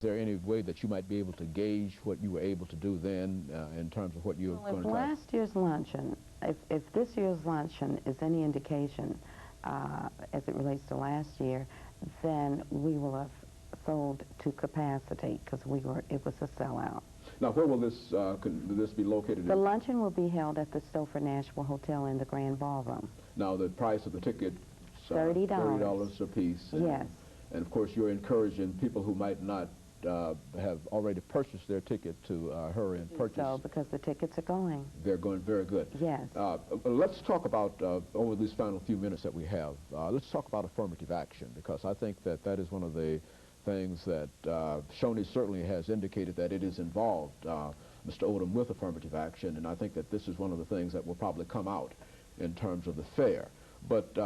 Is there any way that you might be able to gauge what you were able to do then in terms of what you were going to try? Last year's luncheon, if this year's luncheon is any indication as it relates to last year, then we will have sold to capacity because it was a sellout. Now, where will this be located? The luncheon will be held at the Stoffer Nashville Hotel in the Grand Ballroom. Now, the price of the ticket $30. $30 a piece. Yes. And of course, you're encouraging people who might not have already purchased their ticket to hurry and purchase. So, because the tickets are going. They're going very good. Yes. Let's talk about, over these final few minutes that we have, let's talk about affirmative action, because I think that that is one of the things that Shoney certainly has indicated that it is involved, Mr. Odom, with affirmative action, and I think that this is one of the things that will probably come out in terms of the fair. But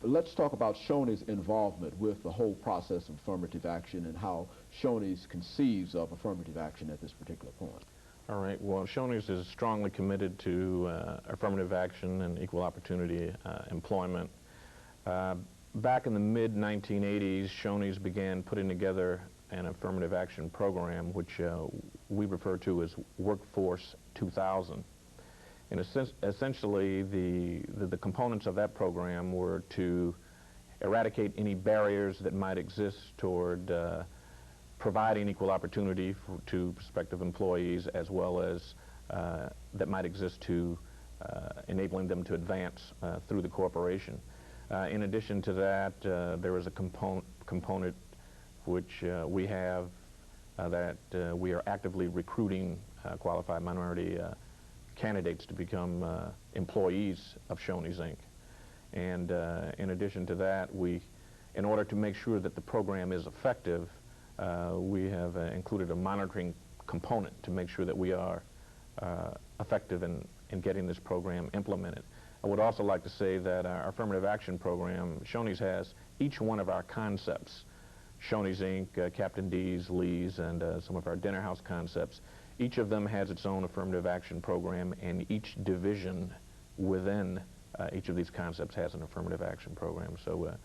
let's talk about Shoney's involvement with the whole process of affirmative action and how Shoney's conceives of affirmative action at this particular point. All right. Well, Shoney's is strongly committed to affirmative action and equal opportunity employment. Back in the mid-1980s, Shoney's began putting together an affirmative action program, which we refer to as Workforce 2000. And essentially, the components of that program were to eradicate any barriers that might exist toward providing equal opportunity to prospective employees, as well as that might exist to enabling them to advance through the corporation. In addition to that, there is a component which we have that we are actively recruiting qualified minority candidates to become employees of Shoney's Inc. And in addition to that, in order to make sure that the program is effective, we have included a monitoring component to make sure that we are effective in getting this program implemented. I would also like to say that our affirmative action program, Shoney's has each one of our concepts, Shoney's Inc., Captain D's, Lee's, and some of our dinner house concepts. Each of them has its own affirmative action program, and each division within each of these concepts has an affirmative action program. So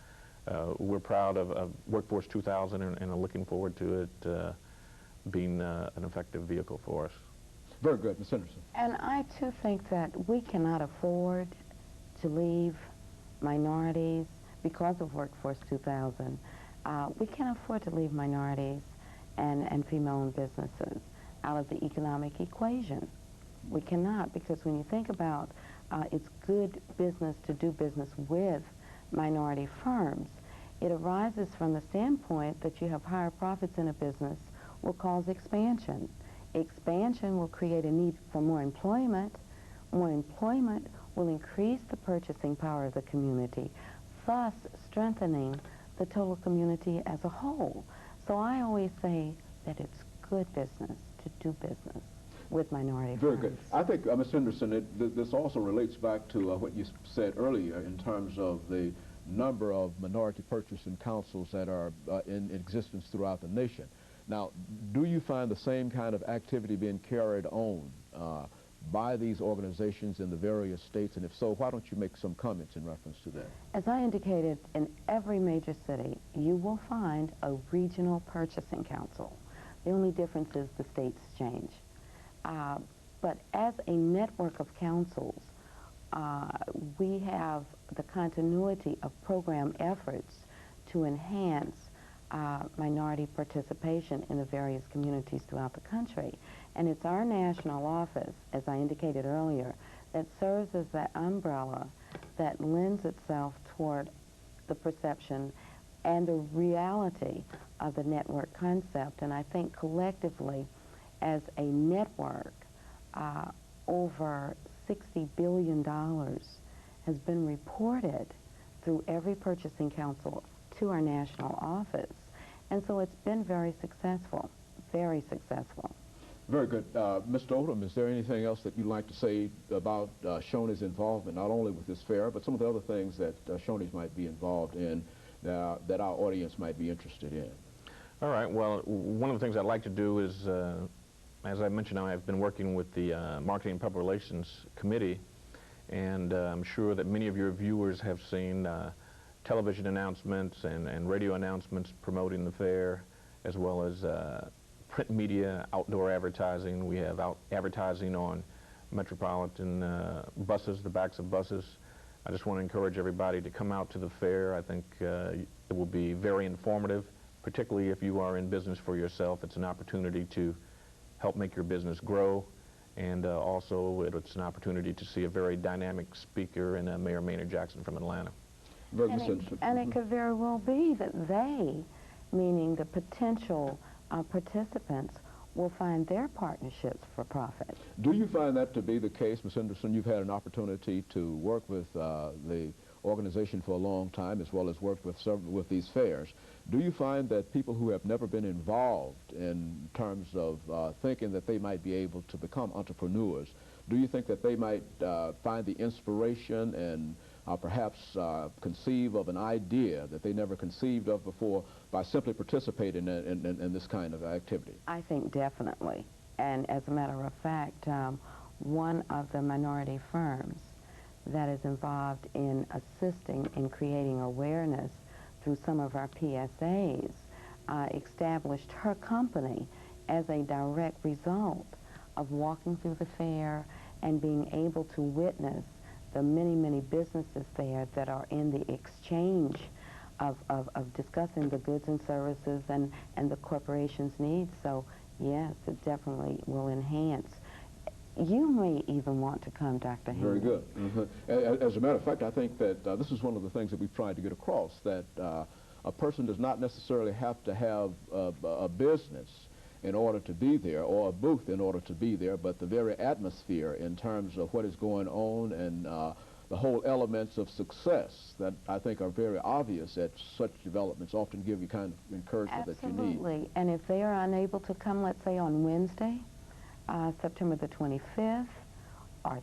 we're proud of Workforce 2000 and are looking forward to it being an effective vehicle for us. Very good, Ms. Henderson. And I, too, think that we cannot afford to leave minorities because of Workforce 2000. We can't afford to leave minorities and female-owned businesses out of the economic equation. We cannot, because when you think about it's good business to do business with minority firms, it arises from the standpoint that you have higher profits in a business will cause expansion. Expansion will create a need for more employment. More employment will increase the purchasing power of the community, thus strengthening the total community as a whole. So I always say that it's good business to do business with minority Very firms. good. I think, Ms. Henderson, this also relates back to what you said earlier in terms of the number of minority purchasing councils that are in existence throughout the nation. Now, do you find the same kind of activity being carried on by these organizations in the various states? And if so, why don't you make some comments in reference to that? As I indicated, in every major city, you will find a regional purchasing council. The only difference is the states change. But as a network of councils, we have the continuity of program efforts to enhance minority participation in the various communities throughout the country. And it's our national office, as I indicated earlier, that serves as that umbrella that lends itself toward the perception and the reality of the network concept. And I think collectively, as a network, over $60 billion has been reported through every purchasing council to our national office. And so it's been very successful, very successful. Very good. Mr. Odom, is there anything else that you'd like to say about Shoney's involvement, not only with this fair, but some of the other things that Shoney's might be involved in that our audience might be interested in? All right. Well, one of the things I'd like to do is, as I mentioned, I've been working with the Marketing and Public Relations Committee, and I'm sure that many of your viewers have seen television announcements and radio announcements promoting the fair, as well as print media, outdoor advertising. We have advertising on metropolitan buses, the backs of buses. I just want to encourage everybody to come out to the fair. I think it will be very informative, particularly if you are in business for yourself. It's an opportunity to help make your business grow, and also it's an opportunity to see a very dynamic speaker in Mayor Maynard Jackson from Atlanta. And it could very well be that they, meaning the potential participants, will find their partnerships for profit. Do you find that to be the case, Ms. Henderson? You've had an opportunity to work with the organization for a long time, as well as work with these fairs. Do you find that people who have never been involved in terms of thinking that they might be able to become entrepreneurs, do you think that they might find the inspiration and perhaps conceive of an idea that they never conceived of before by simply participating in this kind of activity? I think definitely. And as a matter of fact, one of the minority firms that is involved in assisting in creating awareness through some of our PSAs established her company as a direct result of walking through the fair and being able to witness the many, many businesses there that are in the exchange of discussing the goods and services and the corporation's needs. So yes, it definitely will enhance. You may even want to come, Dr. Haney. Very good. As a matter of fact, I think that this is one of the things that we've tried to get across, that a person does not necessarily have to have a business in order to be there, or a booth in order to be there, but the very atmosphere in terms of what is going on and the whole elements of success that I think are very obvious at such developments often give you kind of encouragement that you need. Absolutely. And if they are unable to come, let's say on Wednesday, September the 25th, or